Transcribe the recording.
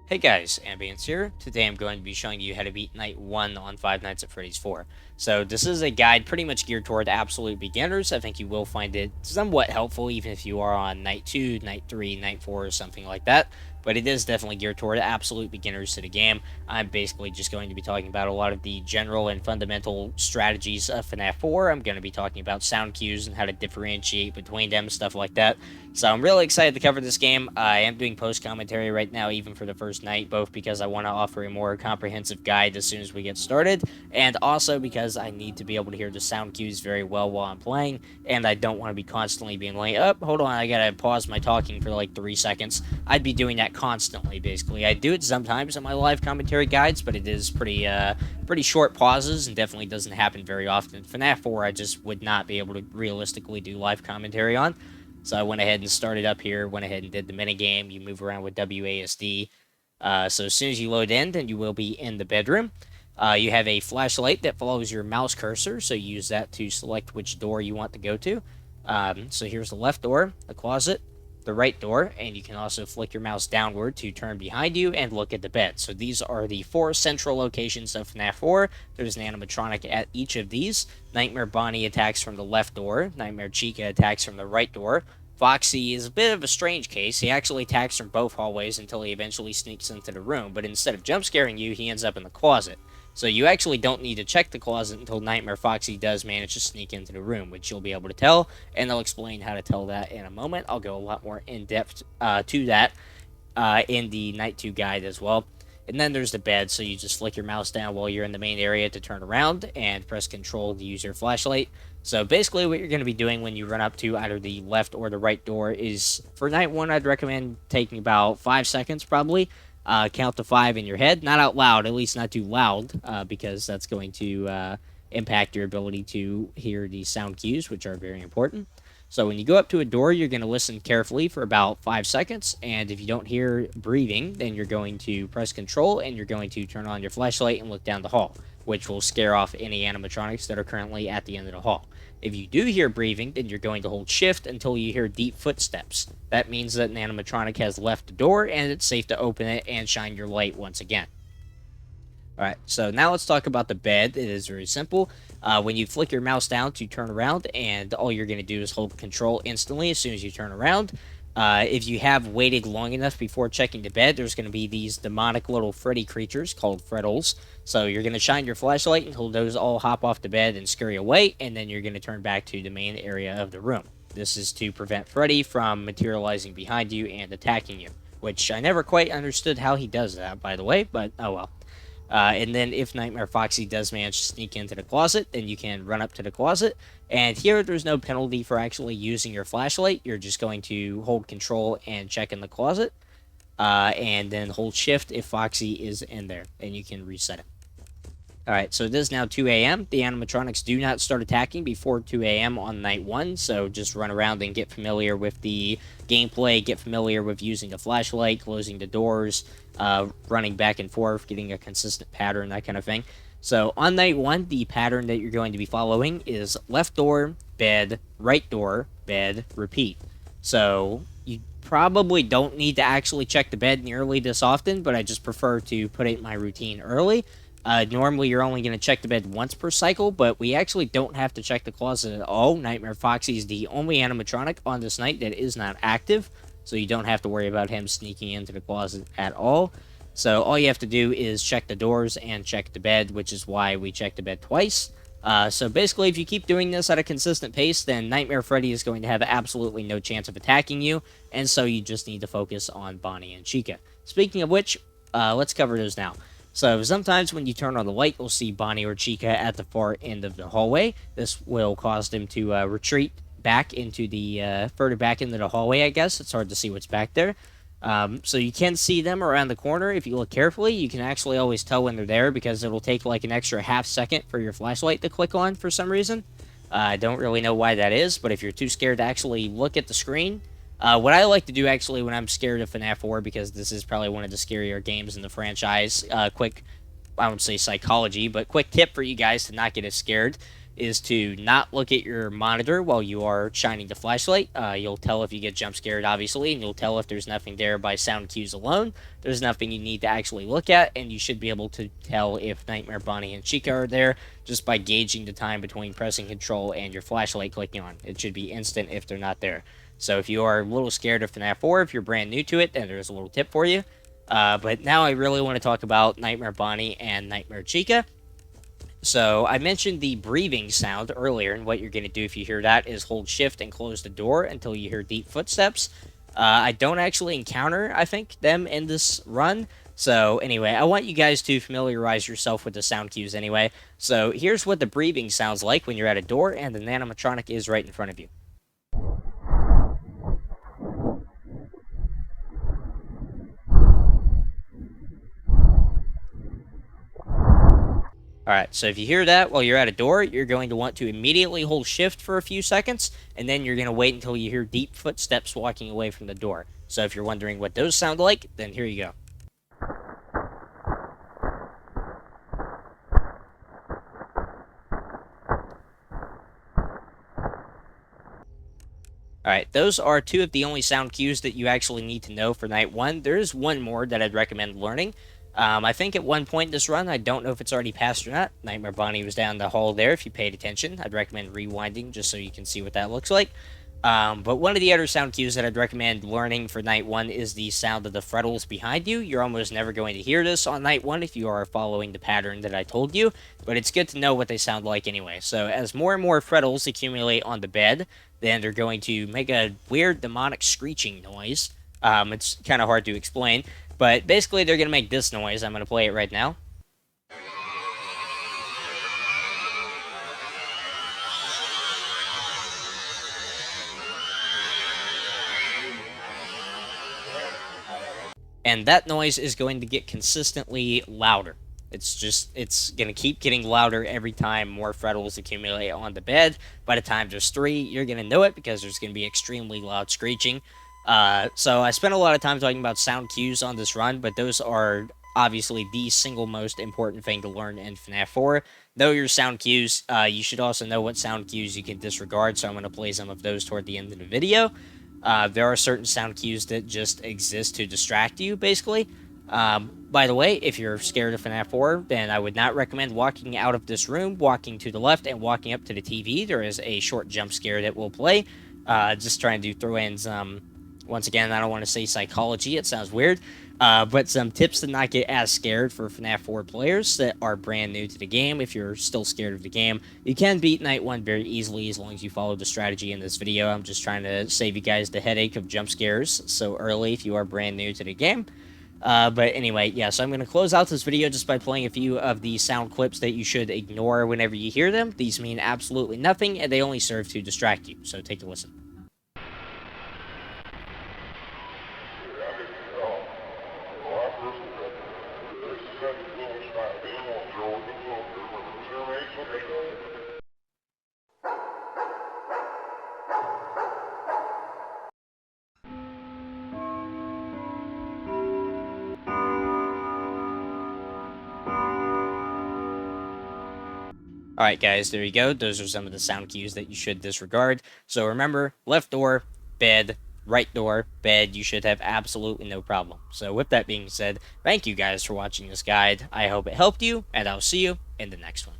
Hey guys, Ambience here. Today I'm going to be showing you how to beat Night 1 on Five Nights at Freddy's 4. So this is a guide pretty much geared toward absolute beginners. I think you will find it somewhat helpful even if you are on Night 2, Night 3, Night 4, or something like that. But it is definitely geared toward absolute beginners to the game. I'm basically just going to be talking about a lot of the general and fundamental strategies of FNaF 4. I'm going to be talking about sound cues and how to differentiate between them, stuff like that. So I'm really excited to cover this game. I am doing post commentary right now, even for the first night, both because I want to offer a more comprehensive guide as soon as we get started, and also because I need to be able to hear the sound cues very well while I'm playing, and I don't want to be constantly being like, oh, hold on, I gotta pause my talking for like 3 seconds. I'd be doing that constantly, basically. I do it sometimes in my live commentary guides, but it is pretty short pauses and definitely doesn't happen very often. FNaF 4, I just would not be able to realistically do live commentary on. So I went ahead and started up here, went ahead and did the minigame. You move around with WASD. So as soon as you load in, then you will be in the bedroom. You have a flashlight that follows your mouse cursor, so use that to select which door you want to go to. So here's the left door, the closet, the right door, and you can also flick your mouse downward to turn behind you and look at the bed. So these are the 4 central locations of FNaF 4. There's an animatronic at each of these. Nightmare Bonnie attacks from the left door. Nightmare Chica attacks from the right door. Foxy is a bit of a strange case. He actually attacks from both hallways until he eventually sneaks into the room, but instead of jump scaring you, he ends up in the closet. So you actually don't need to check the closet until Nightmare Foxy does manage to sneak into the room, which you'll be able to tell, and I'll explain how to tell that in a moment. I'll go a lot more in-depth to that in the Night 2 guide as well. And then there's the bed, so you just flick your mouse down while you're in the main area to turn around, and press Control to use your flashlight. So basically what you're going to be doing when you run up to either the left or the right door is, for Night 1, I'd recommend taking about 5 seconds probably. Count to 5 in your head, not out loud, at least not too loud, because that's going to impact your ability to hear the sound cues, which are very important. So when you go up to a door, you're going to listen carefully for about 5 seconds, and if you don't hear breathing, then you're going to press Control, and you're going to turn on your flashlight and look down the hall, which will scare off any animatronics that are currently at the end of the hall. If you do hear breathing, then you're going to hold Shift until you hear deep footsteps. That means that an animatronic has left the door, and it's safe to open it and shine your light once again. Alright, so now let's talk about the bed. It is very simple. When you flick your mouse down to turn around, and all you're going to do is hold Control instantly as soon as you turn around. If you have waited long enough before checking the bed, there's going to be these demonic little Freddy creatures called Freddles. So you're going to shine your flashlight until those all hop off the bed and scurry away, and then you're going to turn back to the main area of the room. This is to prevent Freddy from materializing behind you and attacking you, which I never quite understood how he does that, by the way, but oh well. And then if Nightmare Foxy does manage to sneak into the closet, then you can run up to the closet. And here there's no penalty for actually using your flashlight. You're just going to hold Control and check in the closet. And then hold Shift if Foxy is in there. And you can reset it. Alright, so it is now 2 a.m. The animatronics do not start attacking before 2 a.m. on Night 1, so just run around and get familiar with the gameplay, get familiar with using the flashlight, closing the doors, running back and forth, getting a consistent pattern, that kind of thing. So on Night 1, the pattern that you're going to be following is left door, bed, right door, bed, repeat. So you probably don't need to actually check the bed nearly this often, but I just prefer to put it in my routine early. Normally, you're only going to check the bed once per cycle, but we actually don't have to check the closet at all. Nightmare Foxy is the only animatronic on this night that is not active, so you don't have to worry about him sneaking into the closet at all. So all you have to do is check the doors and check the bed, which is why we check the bed twice. So basically, if you keep doing this at a consistent pace, then Nightmare Freddy is going to have absolutely no chance of attacking you, and so you just need to focus on Bonnie and Chica. Speaking of which, let's cover those now. So sometimes when you turn on the light, you'll see Bonnie or Chica at the far end of the hallway. This will cause them to retreat back into the, further back into the hallway, I guess. It's hard to see what's back there. So you can see them around the corner. If you look carefully, you can actually always tell when they're there because it'll take like an extra half second for your flashlight to click on for some reason. I don't really know why that is, but if you're too scared to actually look at the screen, what I like to do, actually, when I'm scared of FNaF 4, because this is probably one of the scarier games in the franchise, quick, I won't say psychology, but quick tip for you guys to not get as scared, is to not look at your monitor while you are shining the flashlight. You'll tell if you get jump scared, obviously, and you'll tell if there's nothing there by sound cues alone. There's nothing you need to actually look at, and you should be able to tell if Nightmare Bonnie and Chica are there just by gauging the time between pressing control and your flashlight clicking on. It should be instant if they're not there. So if you are a little scared of FNaF 4, if you're brand new to it, then there's a little tip for you. But now I really want to talk about Nightmare Bonnie and Nightmare Chica. So I mentioned the breathing sound earlier, and what you're going to do if you hear that is hold shift and close the door until you hear deep footsteps. I don't actually encounter, I think, them in this run. So anyway, I want you guys to familiarize yourself with the sound cues anyway. So here's what the breathing sounds like when you're at a door and the animatronic is right in front of you. Alright, so if you hear that while you're at a door, you're going to want to immediately hold shift for a few seconds, and then you're going to wait until you hear deep footsteps walking away from the door. So if you're wondering what those sound like, then here you go. Alright, those are two of the only sound cues that you actually need to know for night one. There is one more that I'd recommend learning. I think at one point in this run, I don't know if it's already passed or not, Nightmare Bonnie was down the hall there if you paid attention. I'd recommend rewinding just so you can see what that looks like. But one of the other sound cues that I'd recommend learning for night one is the sound of the frettles behind you. You're almost never going to hear this on night one if you are following the pattern that I told you, but it's good to know what they sound like anyway. So as more and more frettles accumulate on the bed, then they're going to make a weird demonic screeching noise. It's kind of hard to explain, but basically they're going to make this noise. I'm going to play it right now. And that noise is going to get consistently louder. It's going to keep getting louder every time more frettles accumulate on the bed. By the time there's 3, you're going to know it because there's going to be extremely loud screeching. So I spent a lot of time talking about sound cues on this run, but those are obviously the single most important thing to learn in FNaF 4. Know your sound cues. You should also know what sound cues you can disregard, so I'm going to play some of those toward the end of the video. There are certain sound cues that just exist to distract you, basically. By the way, if you're scared of FNaF 4, then I would not recommend walking out of this room, walking to the left, and walking up to the TV. There is a short jump scare that will play. Just trying to throw in some, once again, I don't want to say psychology, it sounds weird, but some tips to not get as scared for FNaF 4 players that are brand new to the game. If you're still scared of the game, you can beat Night 1 very easily as long as you follow the strategy in this video. I'm just trying to save you guys the headache of jump scares so early if you are brand new to the game. But anyway, yeah, so I'm going to close out this video just by playing a few of the sound clips that you should ignore whenever you hear them. These mean absolutely nothing, and they only serve to distract you, so take a listen. Alright guys, there you go. Those are some of the sound cues that you should disregard. So remember, left door, bed, right door, bed, you should have absolutely no problem. So with that being said, thank you guys for watching this guide. I hope it helped you, and I'll see you in the next one.